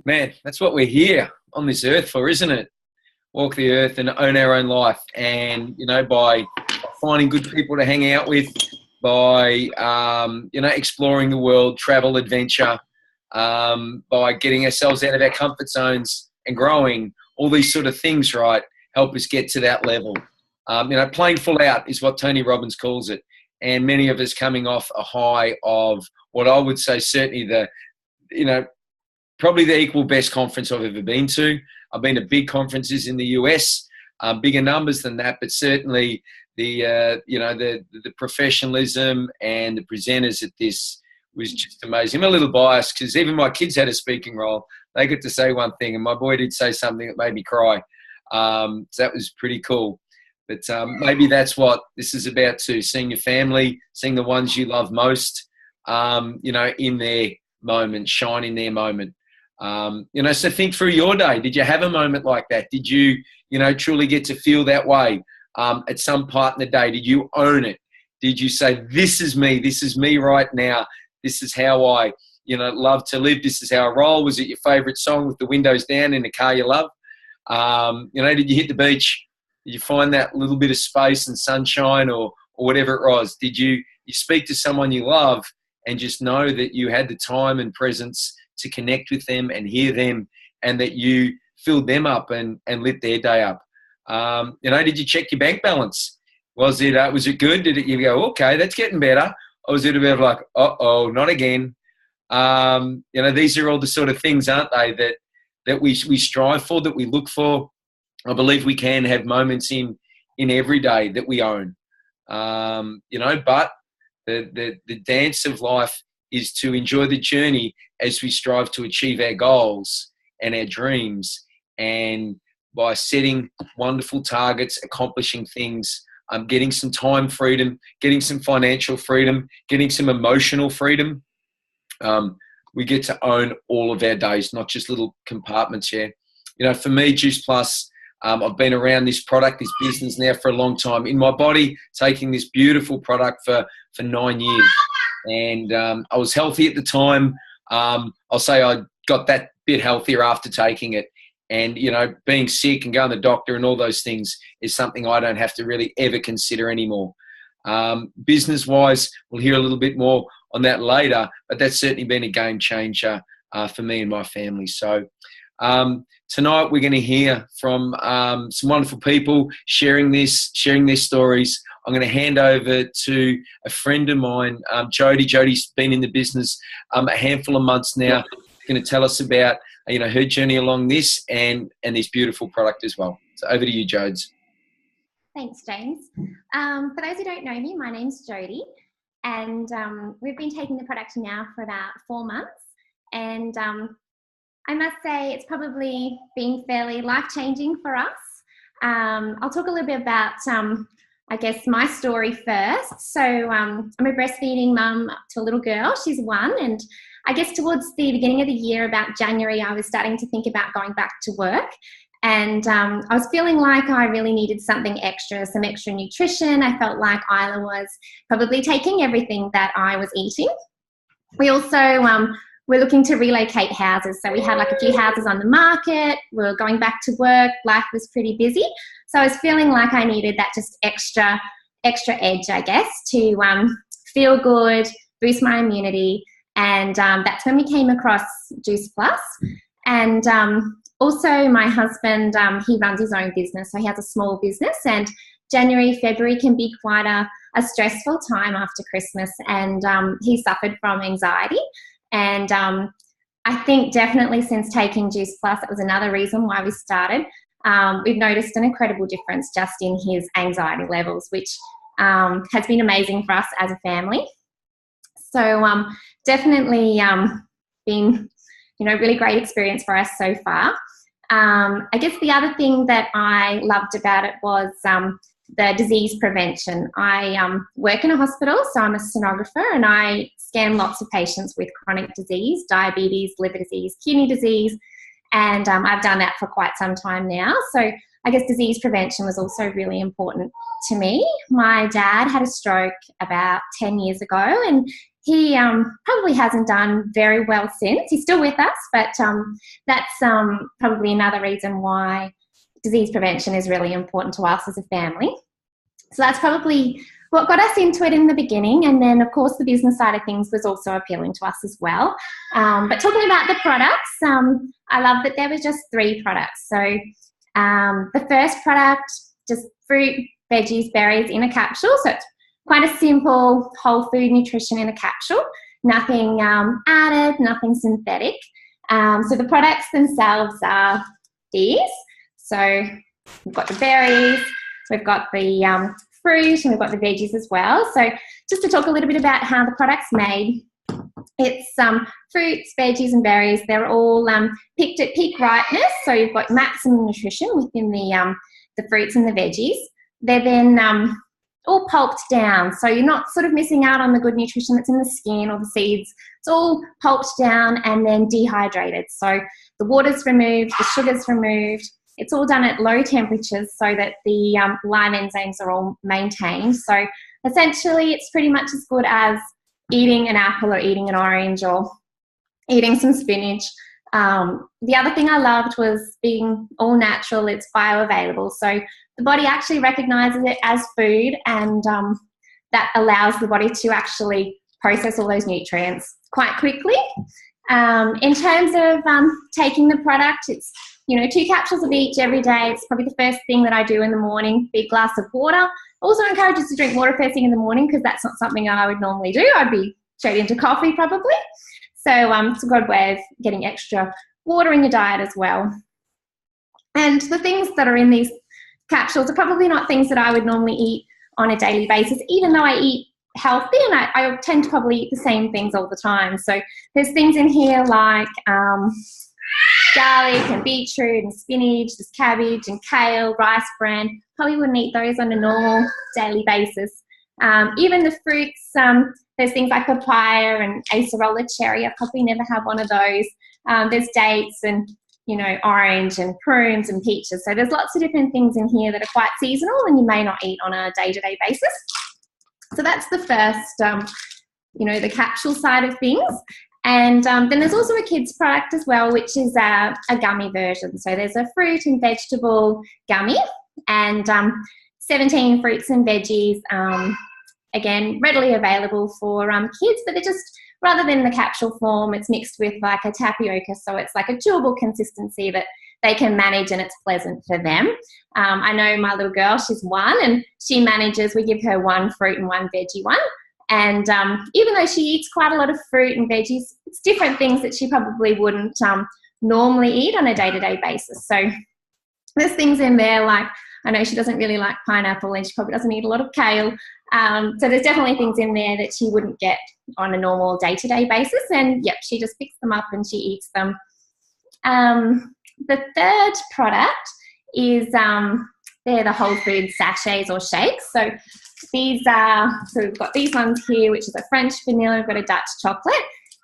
Man, that's what we're here on this earth for, isn't it? Walk the earth and own our own life. And, by finding good people to hang out with, by, exploring the world, travel, adventure, by getting ourselves out of our comfort zones and growing, all these sort of things, right, help us get to that level. Playing full out is what Tony Robbins calls it. And many of us coming off a high of what I would say certainly probably the equal best conference I've ever been to. I've been to big conferences in the US, bigger numbers than that, but certainly the professionalism and the presenters at this was just amazing. I'm a little biased because even my kids had a speaking role. They got to say one thing, and my boy did say something that made me cry. So that was pretty cool. But maybe that's what this is about too, seeing your family, seeing the ones you love most, in their moment, shine in their moment. So think through your day. Did you have a moment like that? Did you, truly get to feel that way at some part in the day? Did you own it? Did you say, this is me right now. This is how I, love to live. This is how I roll. Was it your favorite song with the windows down in the car you love? Did you hit the beach? Did you find that little bit of space and sunshine or whatever it was? Did you speak to someone you love and just know that you had the time and presence to connect with them and hear them, and that you filled them up and lit their day up? Did you check your bank balance? Was it good? Did you go, okay, that's getting better? Or was it a bit of like, uh-oh, not again? These are all the sort of things, aren't they, that we strive for, that we look for. I believe we can have moments in every day that we own, but the dance of life is to enjoy the journey as we strive to achieve our goals and our dreams. And by setting wonderful targets, accomplishing things, getting some time freedom, getting some financial freedom, getting some emotional freedom, we get to own all of our days, not just little compartments here. For me, Juice Plus, I've been around this product, this business now for a long time. In my body, taking this beautiful product for 9 years. And I was healthy at the time. I'll say I got that bit healthier after taking it. And, being sick and going to the doctor and all those things is something I don't have to really ever consider anymore. Business-wise, we'll hear a little bit more on that later, but that's certainly been a game changer for me and my family. So tonight we're going to hear from some wonderful people sharing their stories. I'm going to hand over to a friend of mine, Jody. Jody's been in the business a handful of months now. She's going to tell us about her journey along this and this beautiful product as well. So over to you, Jodes. Thanks, James. For those who don't know me, my name's Jody, and we've been taking the product now for about 4 months. And I must say it's probably been fairly life-changing for us. I'll talk a little bit about, my story first. So I'm a breastfeeding mum to a little girl. She's 1. And I guess towards the beginning of the year, about January, I was starting to think about going back to work. And I was feeling like I really needed something extra, some extra nutrition. I felt like Isla was probably taking everything that I was eating. We also we're looking to relocate houses. So we had like a few houses on the market. We were going back to work. Life was pretty busy. So I was feeling like I needed that just extra edge, I guess, to feel good, boost my immunity. And that's when we came across Juice Plus. And also my husband, he runs his own business. So he has a small business, and January, February can be quite a stressful time after Christmas. And he suffered from anxiety. And I think definitely since taking Juice Plus, that was another reason why we started. We've noticed an incredible difference just in his anxiety levels, which has been amazing for us as a family. So definitely been, really great experience for us so far. I guess the other thing that I loved about it was the disease prevention. I work in a hospital, so I'm a sonographer, and I scan lots of patients with chronic disease, diabetes, liver disease, kidney disease, and I've done that for quite some time now. So I guess disease prevention was also really important to me. My dad had a stroke about 10 years ago, and he probably hasn't done very well since. He's still with us, but that's probably another reason why disease prevention is really important to us as a family. So that's probably what got us into it in the beginning. And then, of course, the business side of things was also appealing to us as well. But talking about the products, I love that there were just 3 products. So the first product, just fruit, veggies, berries in a capsule. So it's quite a simple whole food nutrition in a capsule. Nothing added, nothing synthetic. So the products themselves are these. So we've got the berries, we've got the fruit, and we've got the veggies as well. So just to talk a little bit about how the product's made, it's fruits, veggies and berries. They're all picked at peak ripeness, so you've got maximum nutrition within the fruits and the veggies. They're then all pulped down, so you're not sort of missing out on the good nutrition that's in the skin or the seeds. It's all pulped down and then dehydrated. So the water's removed, the sugar's removed. It's all done at low temperatures so that the lime enzymes are all maintained. So essentially it's pretty much as good as eating an apple or eating an orange or eating some spinach. The other thing I loved was being all natural. It's bioavailable. So the body actually recognises it as food, and that allows the body to actually process all those nutrients quite quickly. In terms of taking the product, it's 2 capsules of each every day. It's probably the first thing that I do in the morning, big glass of water. Also encourage us to drink water first thing in the morning, because that's not something I would normally do. I'd be straight into coffee probably. So it's a good way of getting extra water in your diet as well. And the things that are in these capsules are probably not things that I would normally eat on a daily basis, even though I eat healthy, and I tend to probably eat the same things all the time. So there's things in here like garlic and beetroot and spinach, there's cabbage and kale, rice bran. Probably wouldn't eat those on a normal daily basis. Even the fruits, there's things like papaya and acerola cherry. I probably never have one of those. There's dates and orange and prunes and peaches. So there's lots of different things in here that are quite seasonal and you may not eat on a day-to-day basis. So that's the first, the capsule side of things. And then there's also a kids product as well, which is a gummy version. So there's a fruit and vegetable gummy and 17 fruits and veggies, again, readily available for kids, but they're just, rather than the capsule form, it's mixed with like a tapioca, so it's like a chewable consistency that they can manage and it's pleasant for them. I know my little girl, she's 1, and she manages, we give her 1 fruit and 1 veggie one. And even though she eats quite a lot of fruit and veggies, it's different things that she probably wouldn't normally eat on a day-to-day basis. So there's things in there like, I know she doesn't really like pineapple and she probably doesn't eat a lot of kale. So there's definitely things in there that she wouldn't get on a normal day-to-day basis. And yep, she just picks them up and she eats them. The third product is they're the whole food sachets or shakes. So these are, so we've got these ones here, which is a French vanilla, we've got a Dutch chocolate.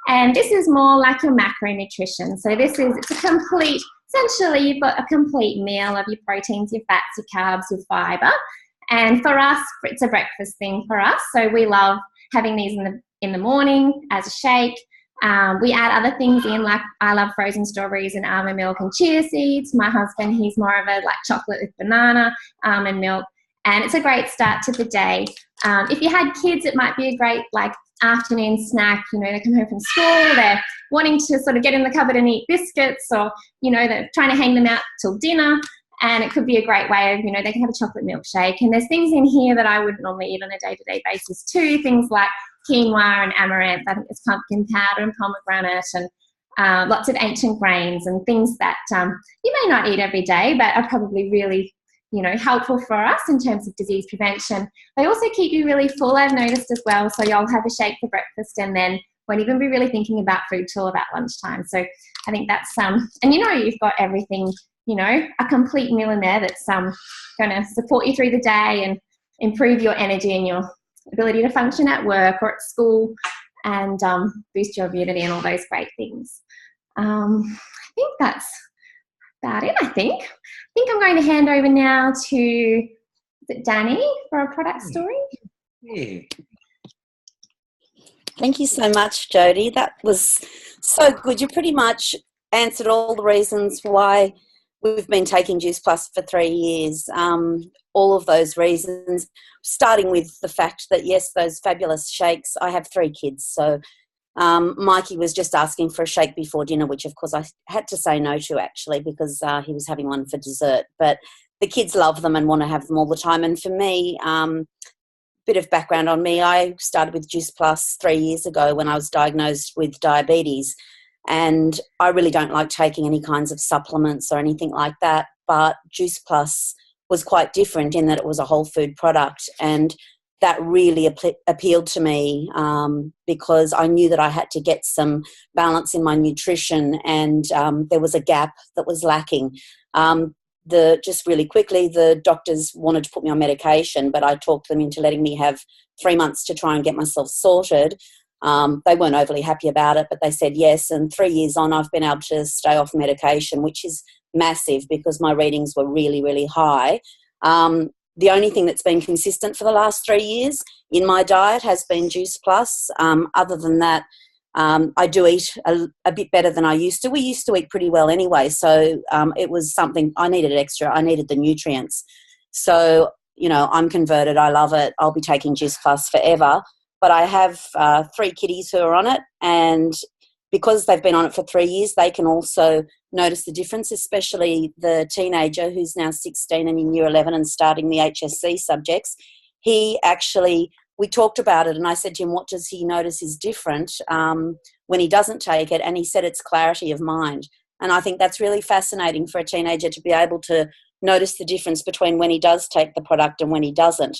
And this is more like your macronutrition. So it's a complete, essentially you've got a complete meal of your proteins, your fats, your carbs, your fibre. And for us, it's a breakfast thing for us. So we love having these in the morning as a shake. We add other things in, like I love frozen strawberries and almond milk and chia seeds. My husband, he's more of a like chocolate with banana, almond milk. And it's a great start to the day. If you had kids, it might be a great like afternoon snack. They come home from school, they're wanting to sort of get in the cupboard and eat biscuits, or, they're trying to hang them out till dinner. And it could be a great way of, they can have a chocolate milkshake. And there's things in here that I wouldn't normally eat on a day-to-day basis too. Things like quinoa and amaranth. I think there's pumpkin powder and pomegranate and lots of ancient grains and things that you may not eat every day, but are probably really, helpful for us in terms of disease prevention. They also keep you really full, I've noticed as well. So you'll have a shake for breakfast and then won't even be really thinking about food till about lunchtime. So I think that's, and you've got everything, a complete meal in there that's going to support you through the day and improve your energy and your ability to function at work or at school and boost your immunity and all those great things. I think that's about it, I think. I think I'm going to hand over now to, is it Danny, for a product story? Yeah. Thank you so much, Jodie. That was so good. You pretty much answered all the reasons why we've been taking Juice Plus for 3 years. All of those reasons, starting with the fact that, yes, those fabulous shakes. I have 3 kids, so Mikey was just asking for a shake before dinner, which, of course, I had to say no to, actually, because he was having one for dessert. But the kids love them and want to have them all the time. And for me, bit of background on me, I started with Juice Plus 3 years ago when I was diagnosed with diabetes, and I really don't like taking any kinds of supplements or anything like that, but Juice Plus was quite different in that it was a whole food product, and that really appealed to me because I knew that I had to get some balance in my nutrition, and there was a gap that was lacking. Just really quickly, the doctors wanted to put me on medication, but I talked them into letting me have 3 months to try and get myself sorted. They weren't overly happy about it, but they said yes. And 3 years on, I've been able to stay off medication, which is massive because my readings were really, really high. The only thing that's been consistent for the last 3 years in my diet has been Juice Plus. Other than that, I do eat a bit better than I used to. We used to eat pretty well anyway, so it was something I needed extra. I needed the nutrients. So, you know, I'm converted. I love it. I'll be taking Juice Plus forever. But I have 3 kiddies who are on it, and because they've been on it for 3 years, they can also notice the difference, especially the teenager who's now 16 and in year 11 and starting the HSC subjects. He actually... we talked about it, and I said to him, what does he notice is different when he doesn't take it? And he said it's clarity of mind. And I think that's really fascinating for a teenager to be able to notice the difference between when he does take the product and when he doesn't.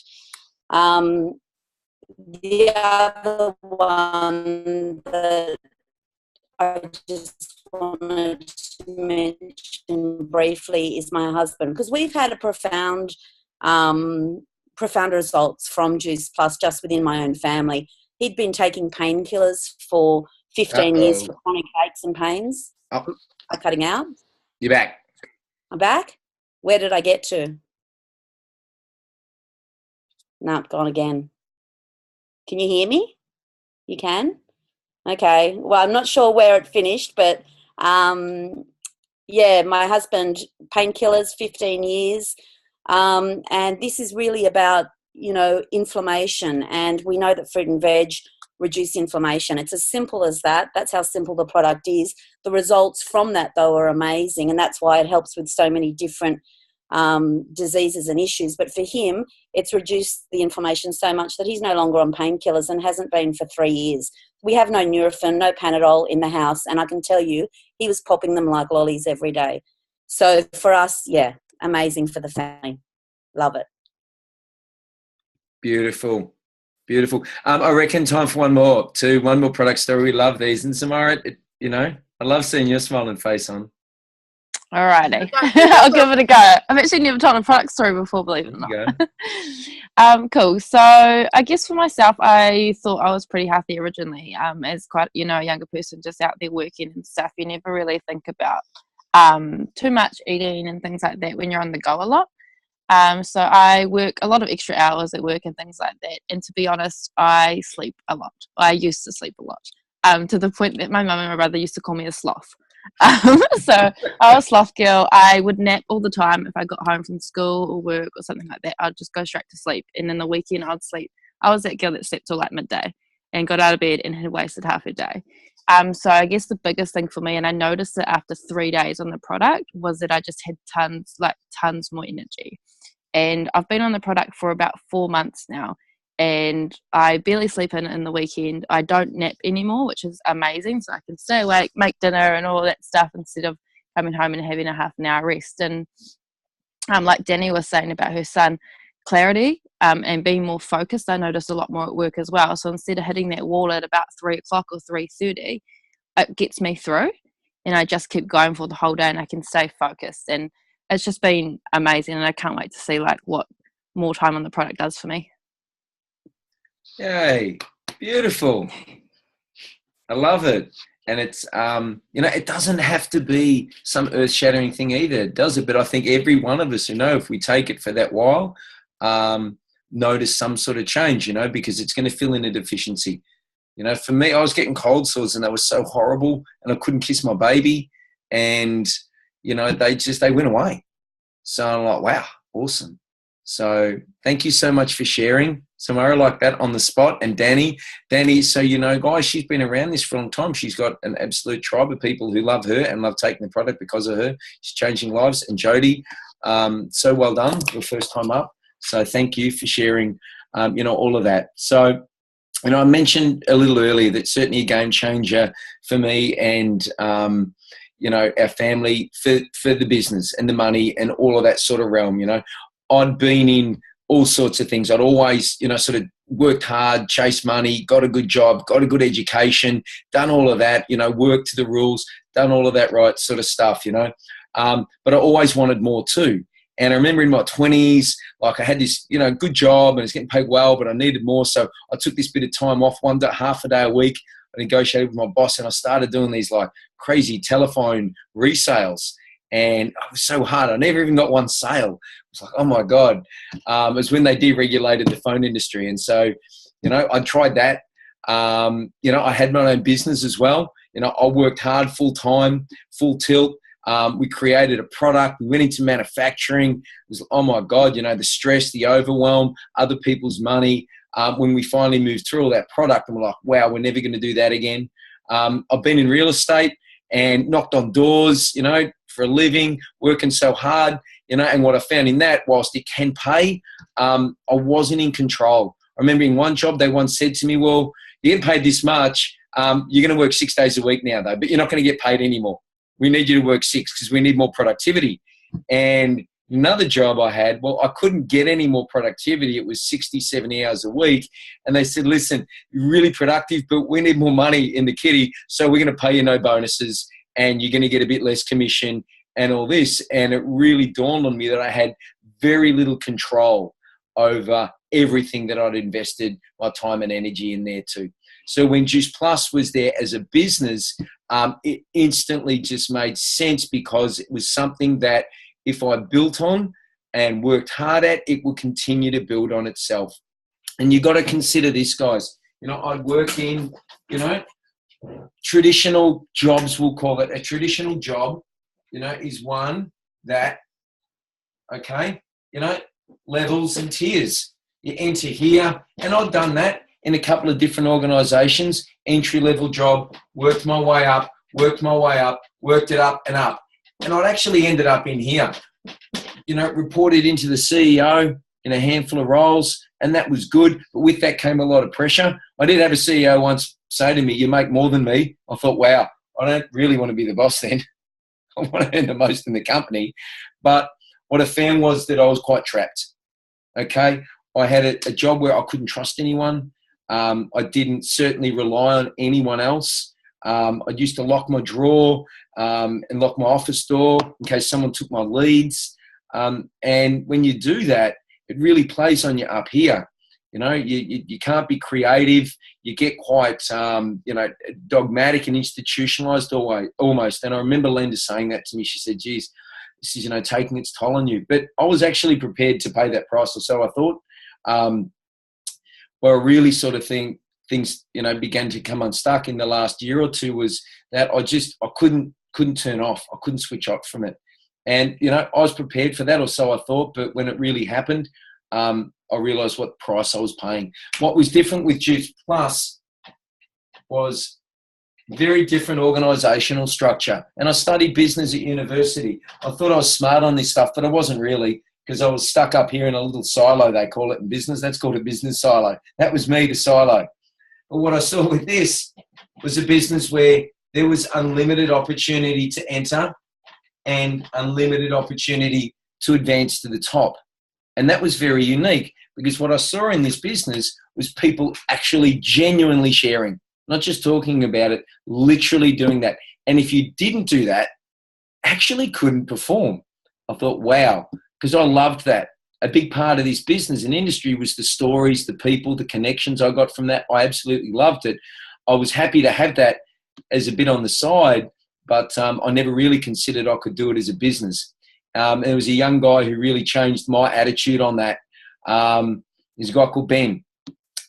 The other one that I just wanted to mention briefly is my husband, because we've had a profound results from Juice Plus just within my own family. He'd been taking painkillers for 15 years for chronic aches and pains. Am I cutting out? You're back. I'm back? Where did I get to? No, gone again. Can you hear me? You can? Okay. Well, I'm not sure where it finished, but yeah, my husband, painkillers, 15 years. And this is really about, you know, inflammation. And we know that fruit and veg reduce inflammation. It's as simple as that. That's how simple the product is. The results from that, though, are amazing. And that's why it helps with so many different diseases and issues. But for him, it's reduced the inflammation so much that he's no longer on painkillers and hasn't been for 3 years. We have no Nurofen, no Panadol in the house. And I can tell you, he was popping them like lollies every day. So for us, yeah, amazing for the family. Love it. Beautiful. Beautiful. I reckon time for one more product story. We love these. And Samara, you know, I love seeing your smiling face on. Alrighty. I'll give it a go. I've actually never told a product story before, believe it or not. Cool. So I guess for myself, I thought I was pretty healthy originally. As quite, you know, a younger person just out there working and stuff, you never really think about too much eating and things like that when you're on the go a lot. So I work a lot of extra hours at work and things like that. And to be honest, I sleep a lot. I used to sleep a lot, to the point that my mum and my brother used to call me a sloth. So I was a sloth girl. I would nap all the time. If I got home from school or work or something like that, I'd just go straight to sleep. And then the weekend I'd sleep. I was that girl that slept till like midday and got out of bed and had wasted half a day. So I guess the biggest thing for me, and I noticed it after 3 days on the product, was that I just had tons more energy. And I've been on the product for about 4 months now, and I barely sleep in the weekend. I don't nap anymore, which is amazing. So I can stay awake, make dinner and all that stuff instead of coming home and having a half an hour rest. And like Danny was saying about her son, clarity and being more focused, I noticed a lot more at work as well. So instead of hitting that wall at about 3 o'clock or 3:30, it gets me through, and I just keep going for the whole day, and I can stay focused. And it's just been amazing, and I can't wait to see like what more time on the product does for me. Yay, beautiful. I love it. And it's, it doesn't have to be some earth-shattering thing either, does it? But I think every one of us if we take it for that while, notice some sort of change, because it's going to fill in a deficiency. For me, I was getting cold sores and they were so horrible and I couldn't kiss my baby. And, they went away. So I'm like, wow, awesome. So thank you so much for sharing, Samara, like that on the spot. And Danny, so guys, she's been around this for a long time. She's got an absolute tribe of people who love her and love taking the product because of her. She's changing lives. And Jody, so well done, your first time up. So thank you for sharing, all of that. So, I mentioned a little earlier that certainly a game changer for me and, our family for the business and the money and all of that sort of realm. I'd been in all sorts of things. I'd always, sort of worked hard, chased money, got a good job, got a good education, done all of that, worked to the rules, done all of that right sort of stuff, but I always wanted more too. And I remember in my 20s, like I had this, good job and it's getting paid well, but I needed more. So I took this bit of time off, half a day a week. I negotiated with my boss and I started doing these like crazy telephone resales. And it was so hard. I never even got one sale. It was like, oh my God. It was when they deregulated the phone industry. And so, I tried that. I had my own business as well. I worked hard, full time, full tilt. We created a product. We went into manufacturing. It was, oh my God, the stress, the overwhelm, other people's money. When we finally moved through all that product and we're like, wow, we're never going to do that again. I've been in real estate and knocked on doors, for a living, working so hard, and what I found in that, whilst it can pay, I wasn't in control. I remember in one job, they once said to me, well, you get paid this much. You're going to work 6 days a week now though, but you're not going to get paid anymore. We need you to work 6 because we need more productivity. And another job I had, well, I couldn't get any more productivity. It was 60, 70 hours a week. And they said, listen, you're really productive, but we need more money in the kitty. So we're going to pay you no bonuses and you're going to get a bit less commission and all this. And it really dawned on me that I had very little control over everything that I'd invested my time and energy in there too. So when Juice Plus was there as a business, it instantly just made sense because it was something that if I built on and worked hard at, it will continue to build on itself. And you've got to consider this, guys. I'd work in, traditional jobs, we'll call it. A traditional job, is one that, levels and tiers. You enter here, and I've done that in a couple of different organisations, entry-level job, worked my way up, worked it up and up. And I'd actually ended up in here, reported into the CEO in a handful of roles, and that was good. But with that came a lot of pressure. I did have a CEO once say to me, you make more than me. I thought, wow, I don't really want to be the boss then. I want to earn the most in the company. But what I found was that I was quite trapped. Okay. I had a job where I couldn't trust anyone. I didn't certainly rely on anyone else. I used to lock my drawer and lock my office door in case someone took my leads. And when you do that, it really plays on you up here. You can't be creative. You get quite, dogmatic and institutionalized almost. And I remember Linda saying that to me. She said, geez, this is, taking its toll on you. But I was actually prepared to pay that price, or so I thought. Where I really sort of think things, began to come unstuck in the last year or two was that I couldn't turn off. I couldn't switch off from it. And, I was prepared for that, or so I thought. But when it really happened, I realised what price I was paying. What was different with Juice Plus was very different organisational structure. And I studied business at university. I thought I was smart on this stuff, but I wasn't really, because I was stuck up here in a little silo, they call it in business. That's called a business silo. That was me, the silo. But what I saw with this was a business where there was unlimited opportunity to enter and unlimited opportunity to advance to the top. And that was very unique, because what I saw in this business was people actually genuinely sharing, not just talking about it, literally doing that. And if you didn't do that, actually couldn't perform. I thought, wow, because I loved that. A big part of this business and industry was the stories, the people, the connections I got from that. I absolutely loved it. I was happy to have that as a bit on the side, but I never really considered I could do it as a business. There was a young guy who really changed my attitude on that. There's a guy called Ben,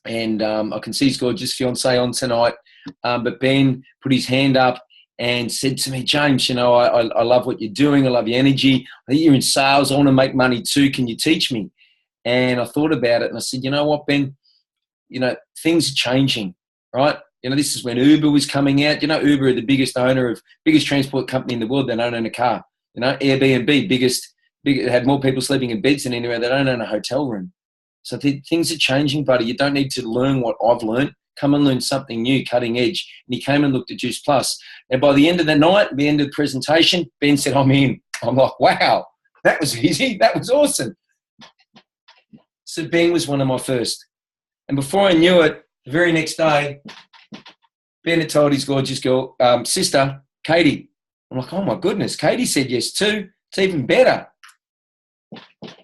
and I can see his gorgeous fiancée on tonight. But Ben put his hand up and said to me, James, you know, I love what you're doing. I love your energy. I think you're in sales. I want to make money too. Can you teach me? And I thought about it and I said, you know what, Ben, you know, things are changing, right? You know, this is when Uber was coming out. You know, Uber are the biggest transport company in the world. They don't own a car. You know, Airbnb, had more people sleeping in beds than anywhere. They don't own a hotel room. So things are changing, buddy. You don't need to learn what I've learned. Come and learn something new, cutting edge. And he came and looked at Juice Plus. And by the end of the night, the end of the presentation, Ben said, I'm in. I'm like, wow, that was easy. That was awesome. So Ben was one of my first. And before I knew it, the very next day, Ben had told his gorgeous girl, sister, Katie. I'm like, oh my goodness, Katie said yes too. It's even better.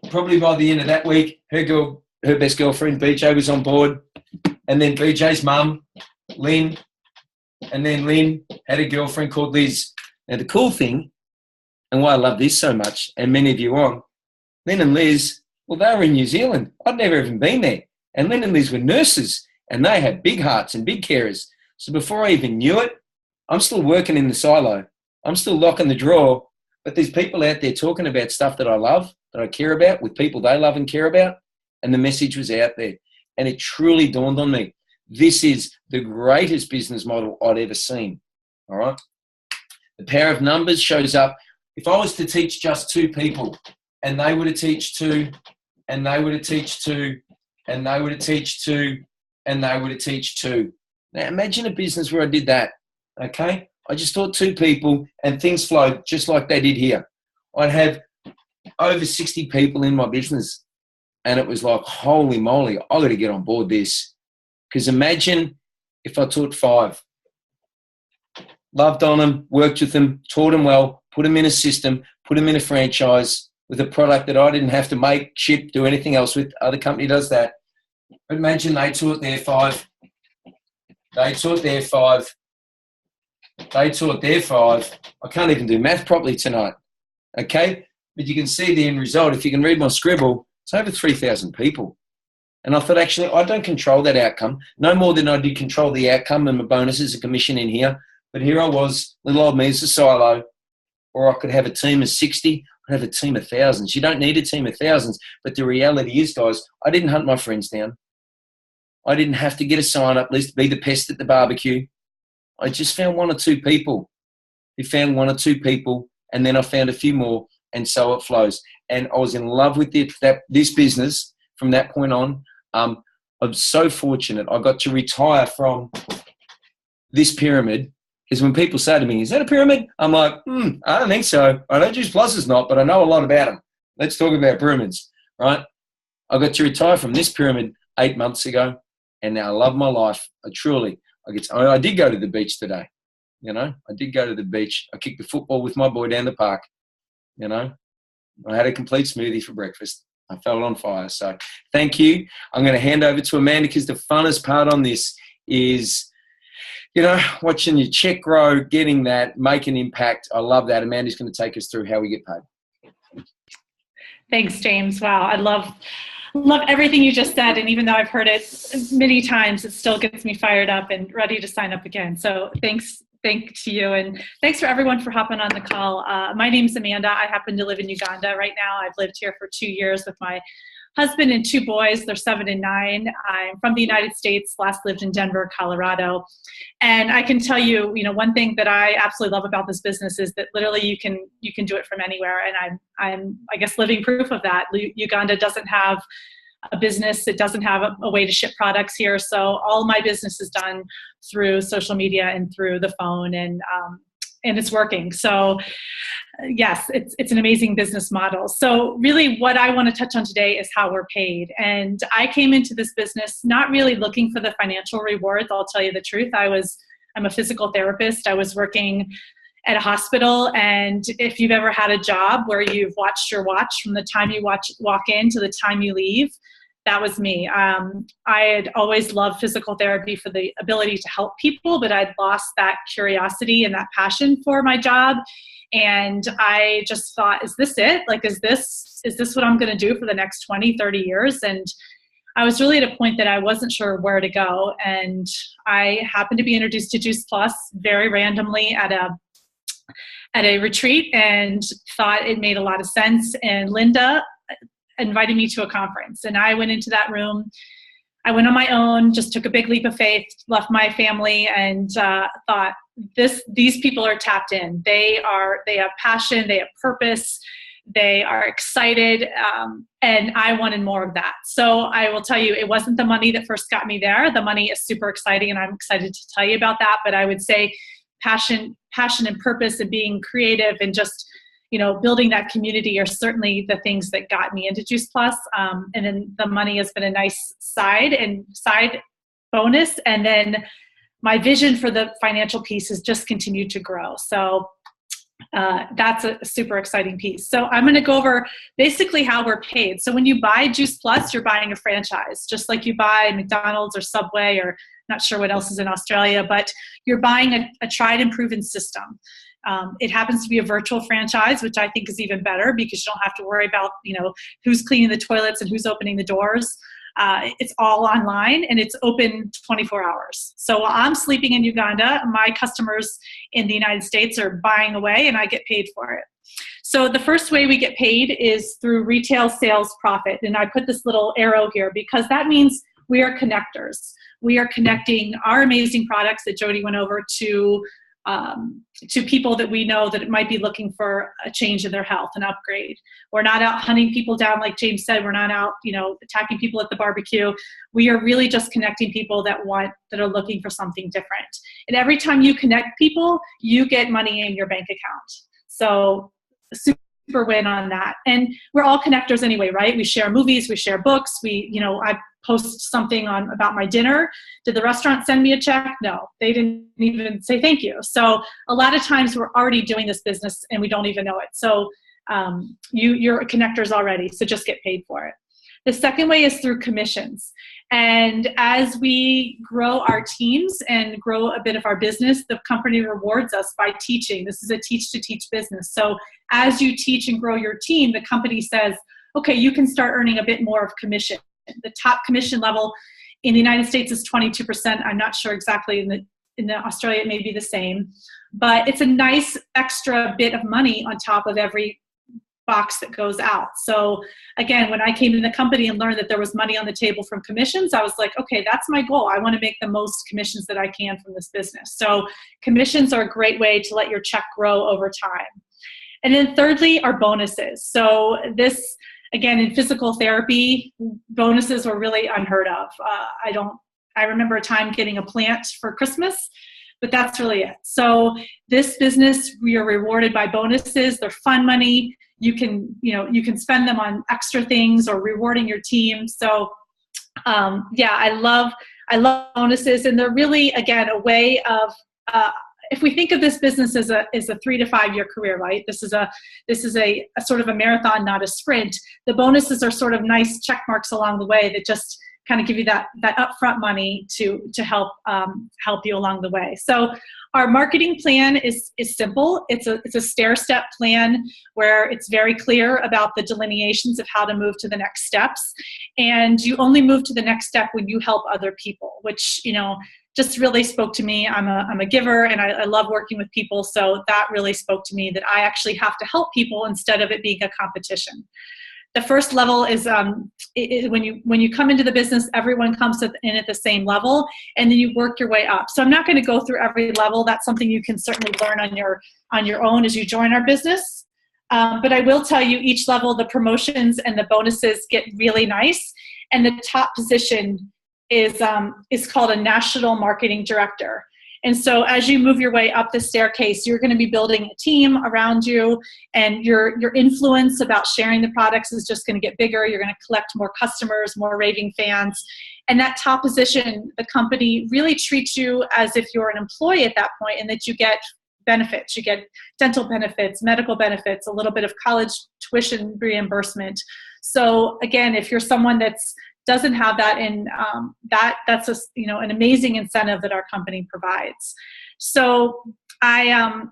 Probably by the end of that week, her best girlfriend, BJ, was on board. And then BJ's mum, Lynn, and then Lynn had a girlfriend called Liz. Now, the cool thing, and why I love this so much, and many of you on, Lynn and Liz, well, they were in New Zealand. I'd never even been there. And Lynn and Liz were nurses, and they had big hearts and big carers. So before I even knew it, I'm still working in the silo. I'm still locking the drawer. But there's people out there talking about stuff that I love, that I care about, with people they love and care about, and the message was out there. And it truly dawned on me, this is the greatest business model I'd ever seen, all right? The power of numbers shows up. If I was to teach just 2 people, and they were to teach 2, and they were to teach 2, and they were to teach 2, and they were to teach 2. Now, imagine a business where I did that, okay? I just taught 2 people, and things flowed just like they did here. I'd have over 60 people in my business. And it was like, holy moly, I got to get on board this. Because imagine if I taught 5. Loved on them, worked with them, taught them well, put them in a system, put them in a franchise with a product that I didn't have to make, ship, do anything else with. Other company does that. But imagine they taught their 5. They taught their 5. They taught their 5. I can't even do math properly tonight. Okay? But you can see the end result. If you can read my scribble, it's over 3,000 people. And I thought, actually, I don't control that outcome. No more than I did control the outcome and my bonuses and commission in here. But here I was, little old me as a silo. Or I could have a team of 60. I'd have a team of thousands. You don't need a team of thousands. But the reality is, guys, I didn't hunt my friends down. I didn't have to get a sign-up list, be the pest at the barbecue. I just found 1 or 2 people. We found 1 or 2 people, and then I found a few more, and so it flows. And I was in love with this business from that point on. I'm so fortunate. I got to retire from this pyramid, because when people say to me, is that a pyramid? I'm like, I don't think so. I know Juice Plus is not, but I know a lot about them. Let's talk about pyramids, right? I got to retire from this pyramid 8 months ago, and now I love my life. I did go to the beach today. You know, I did go to the beach. I kicked the football with my boy down the park. You know, I had a complete smoothie for breakfast. I felt on fire. So thank you. I'm going to hand over to Amanda, because the funnest part on this is, you know, watching your check grow, getting that, make an impact. I love that. Amanda's going to take us through how we get paid. Thanks, James. Wow. I love everything you just said. And even though I've heard it many times, it still gets me fired up and ready to sign up again. So thanks to you. And thanks for everyone for hopping on the call. My name's Amanda. I happen to live in Uganda right now. I've lived here for 2 years with my husband and 2 boys. They're 7 and 9. I'm from the United States, last lived in Denver, Colorado. And I can tell you, one thing that I absolutely love about this business is that literally you can do it from anywhere. And I'm I guess, living proof of that. Uganda doesn't have a business. It doesn't have a way to ship products here. So all my business is done through social media and through the phone, and it's working. So yes, it's an amazing business model. So really what I want to touch on today is how we're paid. And I came into this business not really looking for the financial rewards. I'll tell you the truth. I'm a physical therapist. I was working at a hospital, and if you've ever had a job where you've watched your watch from the time you walk in to the time you leave, that was me. I had always loved physical therapy for the ability to help people, but I'd lost that curiosity and that passion for my job. And I just thought, is this it? Like, is this what I'm going to do for the next 20, 30 years? And I was really at a point that I wasn't sure where to go. And I happened to be introduced to Juice Plus very randomly at a retreat, and thought it made a lot of sense. And Linda invited me to a conference, and I went into that room. I went on my own, just took a big leap of faith, left my family, and thought, these people are tapped in. They have passion, they have purpose, they are excited, and I wanted more of that. So I will tell you, it wasn't the money that first got me there. The money is super exciting, and I'm excited to tell you about that. But I would say passion and purpose and being creative and just, building that community are certainly the things that got me into Juice Plus. And then the money has been a nice side bonus. And then my vision for the financial piece has just continued to grow. So that's a super exciting piece. So I'm going to go over basically how we're paid. So when you buy Juice Plus, you're buying a franchise, just like you buy McDonald's or Subway, or not sure what else is in Australia, but you're buying a tried and proven system. It happens to be a virtual franchise, which I think is even better because you don't have to worry about, who's cleaning the toilets and who's opening the doors. It's all online, and it's open 24 hours. So while I'm sleeping in Uganda, my customers in the United States are buying away, and I get paid for it. So the first way we get paid is through retail sales profit. And I put this little arrow here because that means we are connectors. We are connecting our amazing products that Jody went over to people that we know that might be looking for a change in their health, an upgrade. We're not out hunting people down, like James said. We're not out, attacking people at the barbecue. We are really just connecting people that are looking for something different. And every time you connect people, you get money in your bank account. So super win on that. And we're all connectors anyway, right? We share movies, we share books. I post something about my dinner. Did the restaurant send me a check? No, they didn't even say thank you. So a lot of times we're already doing this business and we don't even know it. So you're connectors already, so just get paid for it. The second way is through commissions. And as we grow our teams and grow a bit of our business, the company rewards us by teaching. This is a teach-to-teach business. So as you teach and grow your team, the company says, okay, you can start earning a bit more of commission. The top commission level in the United States is 22%. I'm not sure exactly in Australia it may be the same, but it's a nice extra bit of money on top of every box that goes out. So again, when I came in the company and learned that there was money on the table from commissions, I was like, okay, that's my goal. I want to make the most commissions that I can from this business. So commissions are a great way to let your check grow over time. And then thirdly are bonuses. So this, again, in physical therapy, bonuses were really unheard of. I remember a time getting a plant for Christmas, but that's really it. So this business, we are rewarded by bonuses. They're fun money. You can spend them on extra things or rewarding your team. So I love bonuses, and they're really, again, a way of, if we think of this business as a 3 to 5 year career, right? This is a sort of a marathon, not a sprint. The bonuses are sort of nice check marks along the way that just kind of give you that upfront money to help you along the way. So our marketing plan is simple. It's a stair-step plan where it's very clear about the delineations of how to move to the next steps. And you only move to the next step when you help other people, which, just really spoke to me. I'm a giver, and I love working with people. So that really spoke to me, that I actually have to help people instead of it being a competition. The first level is when you come into the business, everyone comes in at the same level, and then you work your way up. So I'm not going to go through every level. That's something you can certainly learn on your own as you join our business. But I will tell you, each level, the promotions and the bonuses get really nice, and the top position is called a national marketing director. And so as you move your way up the staircase, you're going to be building a team around you, and your influence about sharing the products is just going to get bigger. You're going to collect more customers, more raving fans. And that top position, the company really treats you as if you're an employee at that point, and that you get benefits. You get dental benefits, medical benefits, a little bit of college tuition reimbursement. So again, if you're someone that's doesn't have that, and that's a, you know, an amazing incentive that our company provides. So I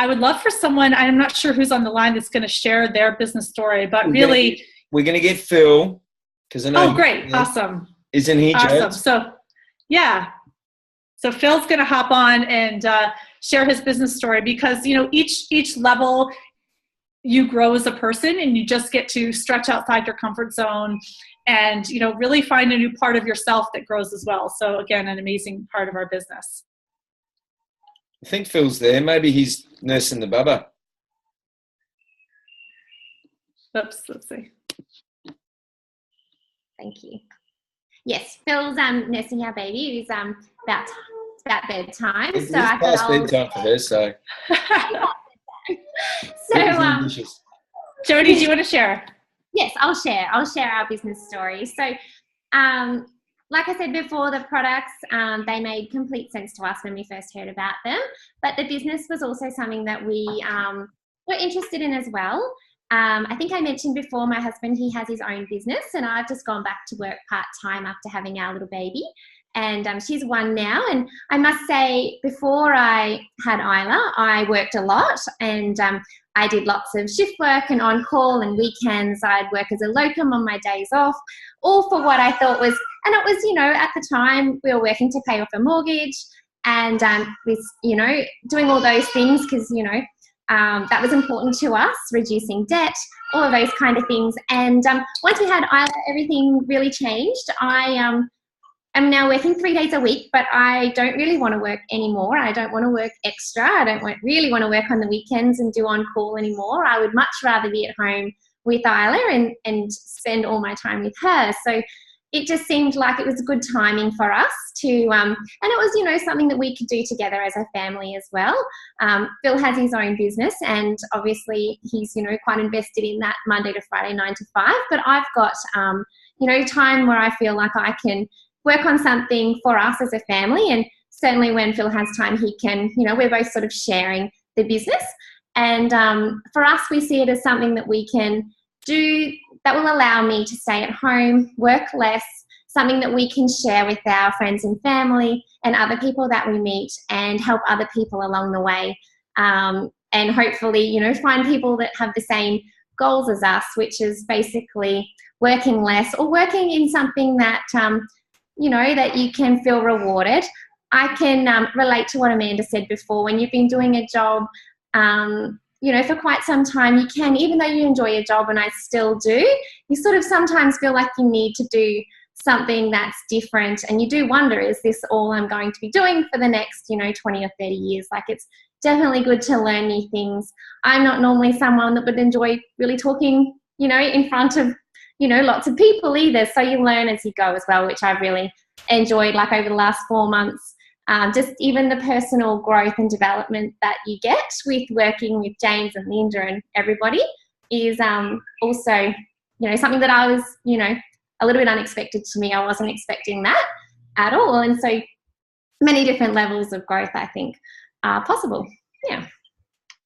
would love for someone, I'm not sure who's on the line, that's going to share their business story, but really we're going to get Phil, because I know. Oh, great! Awesome. Isn't he? Awesome. Jones? So, yeah. So Phil's going to hop on and share his business story, because, you know, each level you grow as a person, and you just get to stretch outside your comfort zone, and, you know, really find a new part of yourself that grows as well. So again, an amazing part of our business. I think Phil's there. Maybe he's nursing the bubba. Oops, let's see. Thank you. Yes, Phil's nursing our baby. It's about bedtime. It's so I past thought bedtime for her, so. Jody, do you want to share? Yes, I'll share our business story. So, like I said before, the products, they made complete sense to us when we first heard about them, but the business was also something that we were interested in as well. I think I mentioned before, my husband, he has his own business, and I've just gone back to work part-time after having our little baby, and she's 1 now. And I must say, before I had Isla, I worked a lot, and I did lots of shift work and on-call and weekends. I'd work as a locum on my days off, all for what I thought was, and it was, you know, at the time we were working to pay off a mortgage, and with, you know, doing all those things because, you know, that was important to us, reducing debt, all of those kind of things. And once we had Isla, everything really changed. I am now working 3 days a week, but I don't really want to work anymore. I don't want to work extra. I don't really want to work on the weekends and do on-call anymore. I would much rather be at home with Isla and spend all my time with her. So it just seemed like it was good timing for us to, and it was, you know, something that we could do together as a family as well. Phil has his own business, and obviously he's, you know, quite invested in that Monday to Friday, 9 to 5. But I've got, you know, time where I feel like I can work on something for us as a family. And certainly when Phil has time, he can, you know, we're both sort of sharing the business. And for us, we see it as something that we can do that will allow me to stay at home, work less, something that we can share with our friends and family and other people that we meet, and help other people along the way. And hopefully, you know, find people that have the same goals as us, which is basically working less or working in something that, you know, that you can feel rewarded. I can relate to what Amanda said before. When you've been doing a job, you know, for quite some time, you can, even though you enjoy your job, and I still do, you sort of sometimes feel like you need to do something that's different. And you do wonder, is this all I'm going to be doing for the next, you know, 20 or 30 years? Like, it's definitely good to learn new things. I'm not normally someone that would enjoy really talking, you know, in front of, you know, lots of people either. So you learn as you go as well, which I've really enjoyed, like over the last 4 months. Just even the personal growth and development that you get with working with James and Linda and everybody is also, you know, something that I was, you know, a little bit unexpected to me. I wasn't expecting that at all. And so many different levels of growth, I think, are possible. Yeah.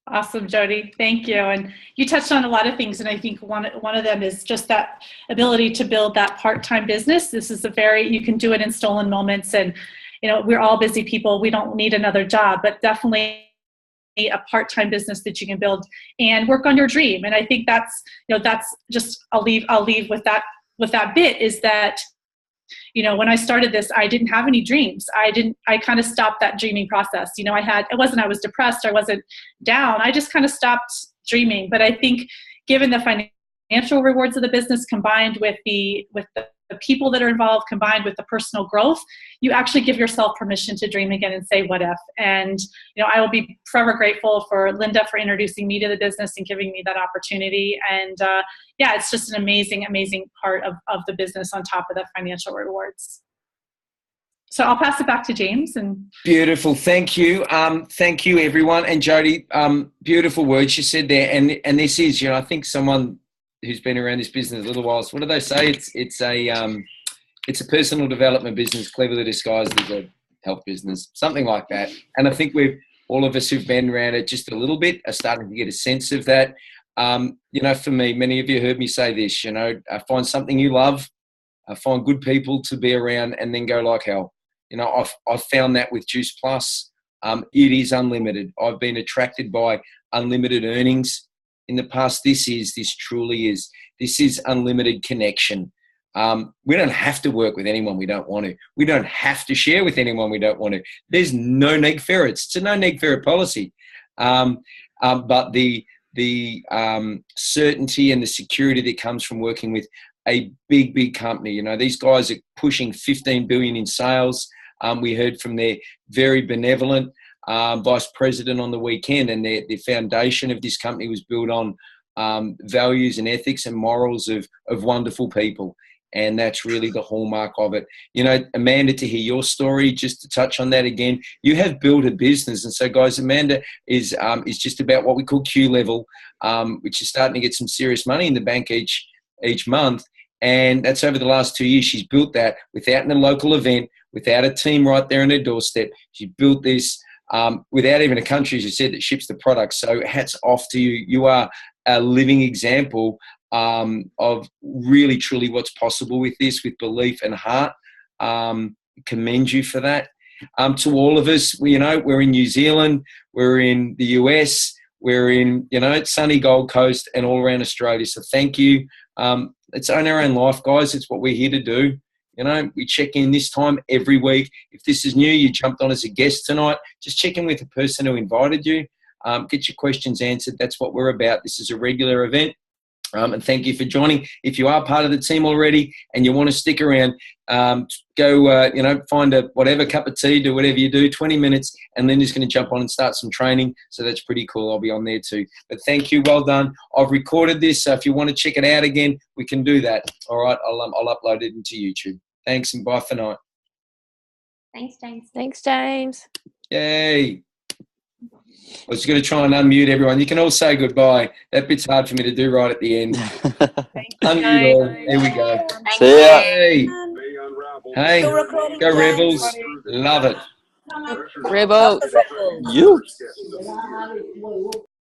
Awesome, Jody. Thank you. And you touched on a lot of things, and I think one of them is just that ability to build that part-time business. This is you can do it in stolen moments, and, you know, we're all busy people. We don't need another job, but definitely a part-time business that you can build and work on your dream. And I think that's, you know, that's just, I'll leave with that bit, is that, you know, when I started this, I didn't have any dreams. I kind of stopped that dreaming process. You know, I was depressed. I wasn't down. I just kind of stopped dreaming. But I think given the financial rewards of the business, combined with the people that are involved, combined with the personal growth, you actually give yourself permission to dream again and say, what if? And, you know, I will be forever grateful for Linda for introducing me to the business and giving me that opportunity. And yeah, it's just an amazing, amazing part of the business on top of the financial rewards. So I'll pass it back to James. And beautiful. Thank you. Thank you, everyone. And Jody, beautiful words you said there. And this is, you know, I think someone who's been around this business a little while, so what do they say? It's a personal development business, cleverly disguised as a health business, something like that. And I think all of us who've been around it just a little bit are starting to get a sense of that. You know, for me, many of you heard me say this, you know, find something you love, find good people to be around, and then go like hell. You know, I've found that with Juice Plus. It is unlimited. I've been attracted by unlimited earnings in the past. This truly is. This is unlimited connection. We don't have to work with anyone we don't want to. We don't have to share with anyone we don't want to. There's no neg ferrets. It's a no neg ferret policy. But the certainty and the security that comes from working with a big company. You know, these guys are pushing 15 billion in sales. We heard from their very benevolent vice president on the weekend, and the foundation of this company was built on values and ethics and morals of wonderful people. And that's really the hallmark of it. You know, Amanda, to hear your story, just to touch on that again, you have built a business. And so, guys, Amanda is just about what we call Q level, which is starting to get some serious money in the bank each month. And that's over the last 2 years. She's built that without a local event, without a team right there on her doorstep. She built this without even a country, as you said, that ships the product. So hats off to you. You are a living example of really, truly what's possible with this, with belief and heart. Commend you for that. To all of us, we're in New Zealand, we're in the US, we're in, sunny Gold Coast and all around Australia. So thank you. It's own our own life, guys. It's what we're here to do. We check in this time every week. If this is new, you jumped on as a guest tonight, just check in with the person who invited you. Get your questions answered. That's what we're about. This is a regular event. And thank you for joining. If you are part of the team already and you want to stick around, go, find a whatever cup of tea, do whatever you do, 20 minutes, and Linda's going to jump on and start some training. So that's pretty cool. I'll be on there too. But thank you. Well done. I've recorded this. So if you want to check it out again, we can do that. All right. I'll upload it into YouTube. Thanks and bye for now. Thanks, James. Thanks, James. Yay. I was going to try and unmute everyone. You can all say goodbye. That bit's hard for me to do right at the end. Unmute all. There we go. See ya. Hey, go Rebels. Love it. Rebels. You.